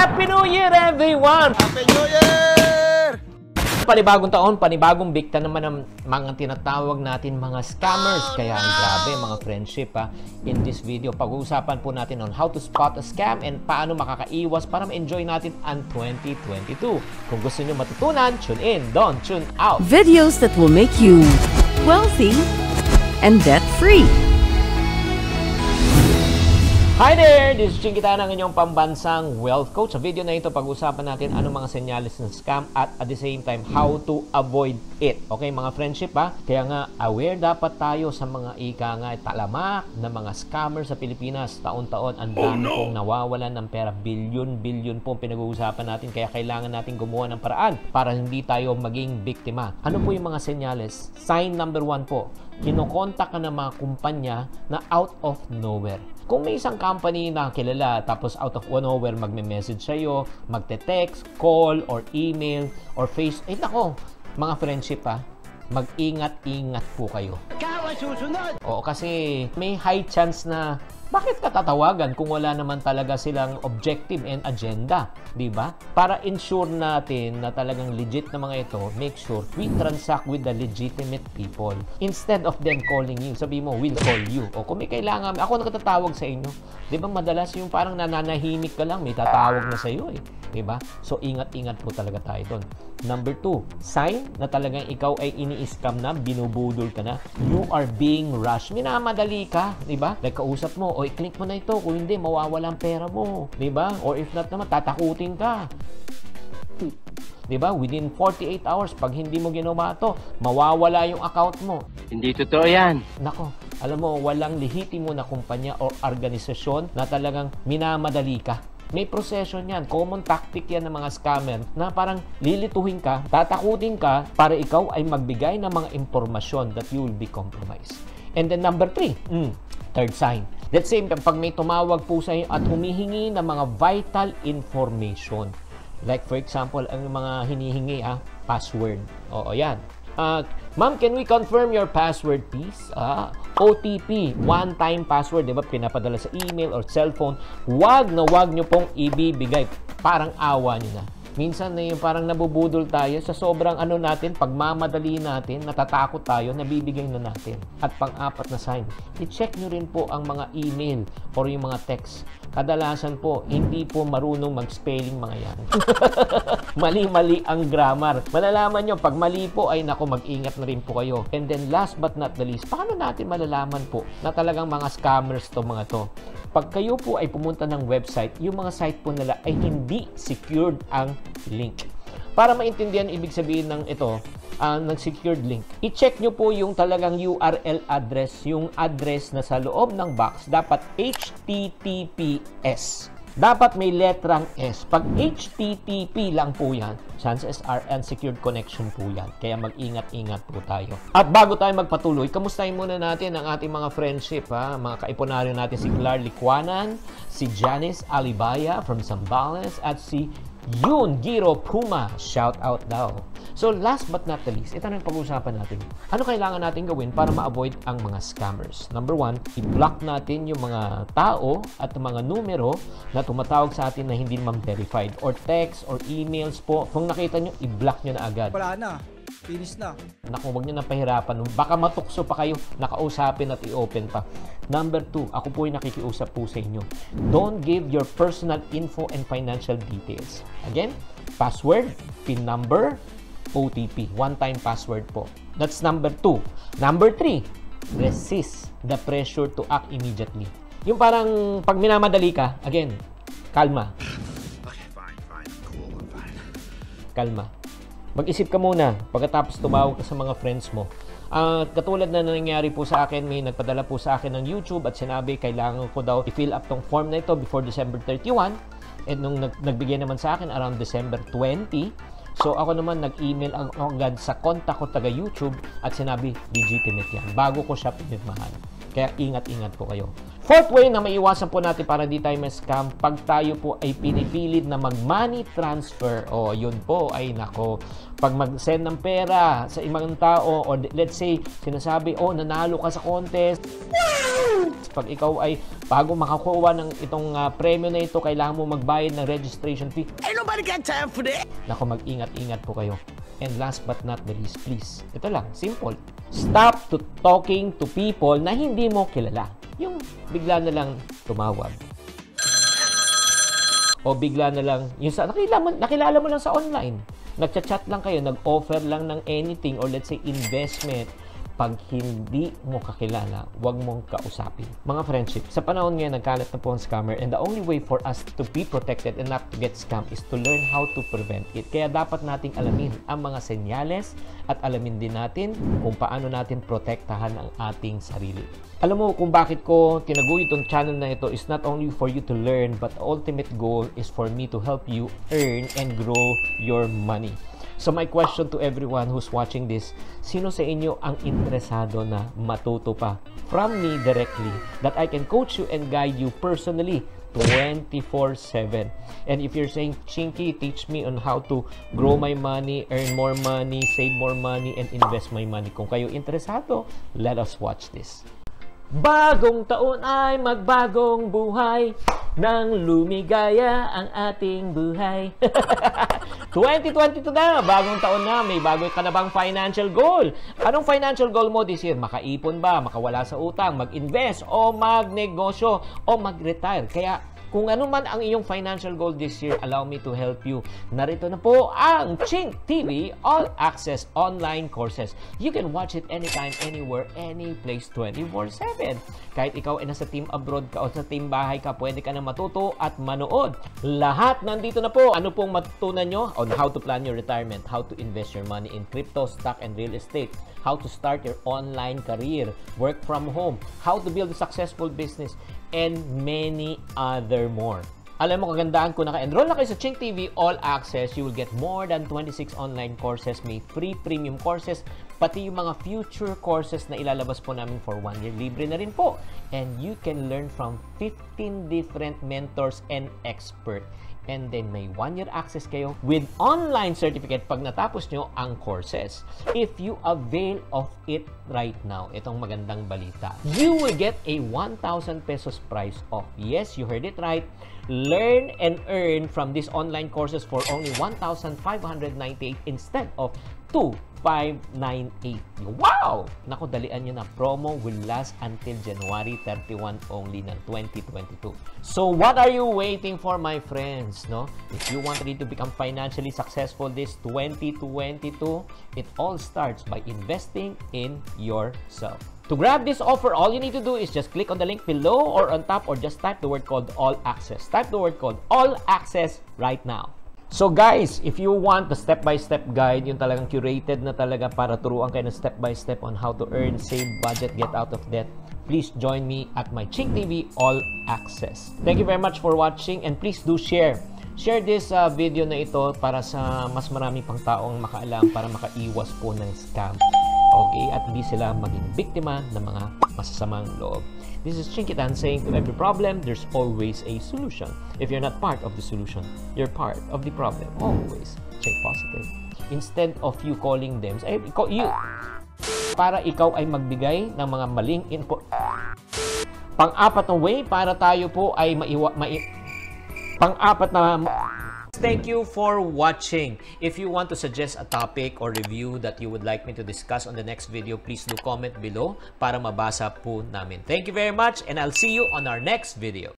Happy New Year, everyone! Happy New Year! Panibagong taon, panibagong bikta naman ng mga tinatawag natin mga scammers. Kaya ang grabe mga friendship ha. In this video, pag-uusapan po natin on how to spot a scam and paano makakaiwas para ma-enjoy natin ang 2022. Kung gusto nyo matutunan, tune in, don't tune out. Videos that will make you wealthy and debt-free. Hi there! This is Ching Kitana, ang inyong pambansang wealth coach. Sa video na ito, pag-usapan natin anong mga senyales ng scam at the same time, how to avoid it. Okay, mga friendship ha? Kaya nga, aware dapat tayo sa mga talamak na mga scammer sa Pilipinas. Taon-taon, ang dami pong nawawalan ng pera. Bilyon pong pinag-uusapan natin. Kaya kailangan natin gumawa ng paraan para hindi tayo maging biktima. Ano po yung mga senyales? Sign number 1 po. Kinokontak ka ng mga kumpanya na out of nowhere. Kung may isang company na kilala, tapos out of nowhere magme-message sa'yo, magte-text, call, or email, or face, nako, mga friendship ha, mag-ingat-ingat po kayo. Ikaw ang susunod! Oo, kasi may high chance na bakit ka tatawagan kung wala naman talaga silang objective and agenda, di ba? Para ensure natin na talagang legit na mga ito, make sure we transact with the legitimate people. Instead of them calling you, sabi mo, we'll call you. O kung may kailangan, ako nagtatawag sa inyo. Di ba madalas yung parang nananahimik ka lang, may tatawag na sa iyo eh. Di ba? So ingat-ingat po talaga tayo doon. Number 2, sign na talagang ikaw ay ini-scam na, binubudol ka na, you are being rushed. Minamadali ka, di ba? Like kausap mo, o i-click mo na ito, kung hindi, mawawala ang pera mo, di ba? Or if not naman, tatakutin ka. Di ba? Within 48 hours, pag hindi mo ginawa ito, mawawala yung account mo. Hindi totoo yan. Nako, alam mo, walang lehitimo na kumpanya o organisasyon na talagang minamadali ka. May proseso yan. Common tactic yan ng mga scammer na parang lilituhin ka, tatakutin ka para ikaw ay magbigay ng mga impormasyon that you will be compromised. And then number 3, third sign. Let's say, pag may tumawag po sa iyo at humihingi ng mga vital information. Like for example, ang mga hinihingi, password. Oo, yan. Ma'am, can we confirm your password, please? OTP, one-time password, di ba? Pinapadala sa email or cellphone. Wag nyo pong ibibigay. Parang awa nyo na. Minsan na yung parang nabubudol tayo sa sobrang natin, pagmamadali natin, natatakot tayo, nabibigay na natin. At pang-apat na sign, i-check nyo rin po ang mga email or yung mga text. Kadalasan po, hindi po marunong mag-spelling mga yan. Mali-mali ang grammar. Malalaman nyo, pag mali po, ay nako, mag-ingat na rin po kayo. And then last but not the least, paano natin malalaman po na talagang mga scammers to mga to? Pag kayo po ay pumunta ng website, yung mga site po nila ay hindi secured ang link. Para maintindihan ibig sabihin ng ito, ng secured link, i-check nyo po yung talagang URL address, yung address na sa loob ng box, dapat HTTPS. Dapat may letrang S. Pag HTTP lang po yan, chances are unsecured connection po yan. Kaya mag-ingat-ingat po tayo. At bago tayo magpatuloy, kamustahin muna natin ang ating mga friendship, mga kaipunaryo natin, si Clar Licuanan, si Janice Alibaya from Zambales, at si Yun Giro Puma. Shout out daw. So last but not the least, ito na yung pag-uusapan natin. Ano kailangan natin gawin para ma-avoid ang mga scammers? Number 1, i-block natin yung mga tao at mga numero na tumatawag sa atin na hindi naman verified, or text or emails po. Kung nakita nyo, i-block nyo na agad. Wala na. Finish na. Naku, huwag nyo na pahirapan. Baka matukso pa kayo, nakausapin at i-open pa. Number 2, ako po yung nakikiusap po sa inyo. Don't give your personal info and financial details. Again, password, PIN number, OTP, one-time password po. That's number 2. Number 3, resist the pressure to act immediately. Yung parang pag minamadali ka, again, kalma. Okay, fine. Cool, fine. Kalma. Mag-isip ka muna pagkatapos tumawag ka sa mga friends mo. Katulad na nangyari po sa akin, may nagpadala po sa akin ng YouTube at sinabi kailangan ko daw i-fill up tong form na ito before December 31. And nung nagbigay naman sa akin around December 20, so ako naman nag-email agad sa contact ko taga YouTube at sinabi legitimate yan bago ko siya pinirmahan. Kaya ingat-ingat po kayo. Fourth way na maiwasan po natin para di tayo ma-scam, pag tayo po ay pinipilit na mag-money transfer. O, yun po, ay nako. Pag mag-send ng pera sa ibang tao, or let's say, sinasabi, oh, nanalo ka sa contest. Pag ikaw ay, bago makakuha ng itong premyo na ito, kailangan mo magbayad ng registration fee. Ain't nobody got time for that. Nako, mag-ingat-ingat po kayo. And last but not the least, please, ito lang, simple. Stop to talking to people na hindi mo kilala. Yung bigla na lang tumawag. O bigla na lang, yung sa, nakilala mo lang sa online. Nagchat-chat lang kayo, nag-offer lang ng anything or let's say investment. Pag hindi mo kakilala, huwag mong kausapin. Mga friendship, sa panahon ngayon, nagkalat na po ang scammer and the only way for us to be protected and not to get scammed is to learn how to prevent it. Kaya dapat nating alamin ang mga senyales at alamin din natin kung paano natin protektahan ang ating sarili. Alam mo kung bakit ko tinaguyo itong channel na ito is not only for you to learn but the ultimate goal is for me to help you earn and grow your money. So my question to everyone who's watching this, sino sa inyo ang interesado na matuto pa from me directly that I can coach you and guide you personally 24/7. And if you're saying, Chinky, teach me on how to grow my money, earn more money, save more money, and invest my money. Kung kayo interesado, let us watch this. Bagong taon ay magbagong buhay, nang lumigaya ang ating buhay. 2022 na, bagong taon na, may bago ka na bang financial goal? Anong financial goal mo this year? Makaipon ba? Makawala sa utang? Mag-invest? O magnegosyo? O mag-retire? Kaya kung ano man ang iyong financial goal this year, allow me to help you. Narito na po ang Chink TV All Access Online Courses. You can watch it anytime, anywhere, any place, 24/7. Kahit ikaw ay nasa team abroad ka o sa team bahay ka, pwede ka na matuto at manood. Lahat nandito na po. Ano pong matutunan nyo? On how to plan your retirement, how to invest your money in crypto, stock, and real estate, how to start your online career, work from home, how to build a successful business, and many other more. Alam mo, kagandahan ko, naka-enroll na kayo sa Chink TV All Access, you will get more than 26 online courses, may free premium courses, pati yung mga future courses na ilalabas po namin for 1 year, libre na rin po. And you can learn from 15 different mentors and experts. And then may 1 year access kayo with online certificate pag natapos nyo ang courses. If you avail of it right now, itong magandang balita, you will get a 1,000 pesos price off. Yes, you heard it right. Learn and earn from these online courses for only 1,598 instead of 2,598. Wow! Naku, dalian nyo na. Promo will last until January 31 only ng 2022. So, what are you waiting for, my friends? No? If you want really to become financially successful this 2022, it all starts by investing in yourself. To grab this offer, all you need to do is just click on the link below or on top or just type the word called All Access. Type the word called All Access right now. So guys, if you want the step-by-step guide, yung talagang curated na talaga para turuan kayo ng step-by-step on how to earn, save, budget, get out of debt, please join me at my Chink TV All Access. Thank you very much for watching and please do share. Share this video na ito para sa mas marami pang taong makaalam para makaiwas po ng scam. Okay? At hindi sila maging biktima ng mga masasamang loob. This is Chinky Tan saying to every problem, there's always a solution. If you're not part of the solution, you're part of the problem. Always. Think positive. Instead of you calling them, para ikaw ay magbigay ng mga maling info. Pang-apat na way para tayo po ay pang-apat na thank you for watching. If you want to suggest a topic or review that you would like me to discuss on the next video, please do comment below para mabasa po namin. Thank you very much and I'll see you on our next video.